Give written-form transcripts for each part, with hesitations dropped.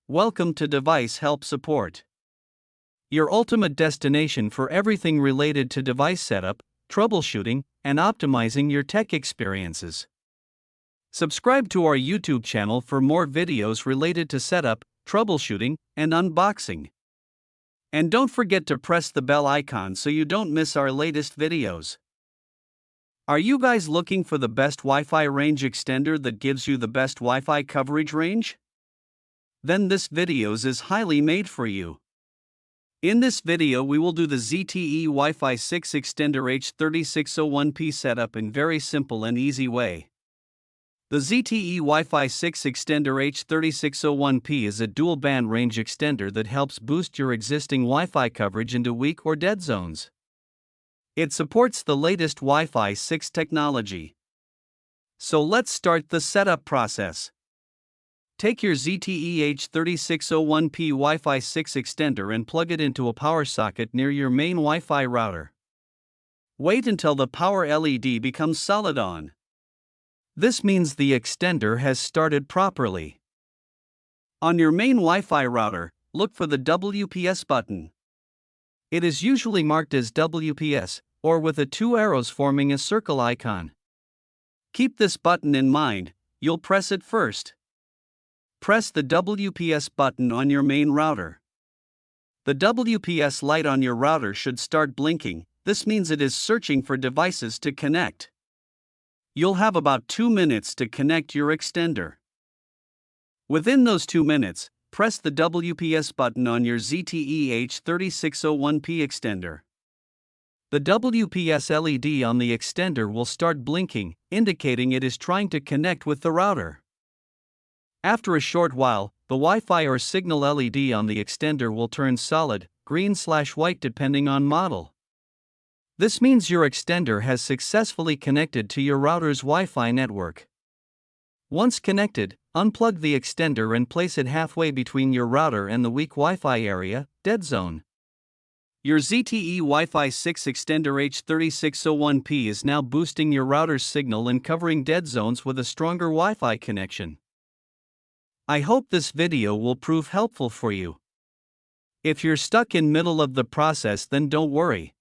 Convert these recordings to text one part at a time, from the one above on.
Welcome to Device Help Support, your ultimate destination for everything related to device setup, troubleshooting, and optimizing your tech experiences. Subscribe to our YouTube channel for more videos related to setup, troubleshooting, and unboxing. And don't forget to press the bell icon so you don't miss our latest videos. Are you guys looking for the best Wi-Fi range extender that gives you the best Wi-Fi coverage range? Then this video is highly made for you. In this video we will do the ZTE Wi-Fi 6 Extender H3601P setup in very simple and easy way. The ZTE Wi-Fi 6 Extender H3601P is a dual band range extender that helps boost your existing Wi-Fi coverage into weak or dead zones. It supports the latest Wi-Fi 6 technology. So let's start the setup process. Take your ZTE H3601P Wi-Fi 6 extender and plug it into a power socket near your main Wi-Fi router. Wait until the power LED becomes solid on. This means the extender has started properly. On your main Wi-Fi router, look for the WPS button. It is usually marked as WPS, or with the two arrows forming a circle icon. Keep this button in mind. You'll press it first. Press the WPS button on your main router. The WPS light on your router should start blinking. This means it is searching for devices to connect. You'll have about 2 minutes to connect your extender. Within those 2 minutes, press the WPS button on your ZTE H3601P extender. The WPS LED on the extender will start blinking, indicating it is trying to connect with the router. After a short while, the Wi-Fi or signal LED on the extender will turn solid, green/white depending on model. This means your extender has successfully connected to your router's Wi-Fi network. Once connected, unplug the extender and place it halfway between your router and the weak Wi-Fi area, dead zone. Your ZTE Wi-Fi 6 Extender H3601P is now boosting your router's signal and covering dead zones with a stronger Wi-Fi connection. I hope this video will prove helpful for you. If you're stuck in middle of the process, then don't worry.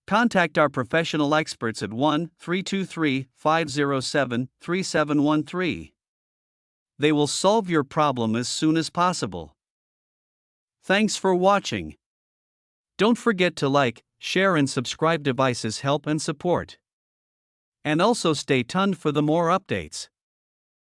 Contact our professional experts at 1-323-507-3713. They will solve your problem as soon as possible. Thanks for watching. Don't forget to like, share and subscribe. Devices Help and Support. And also stay tuned for the more updates.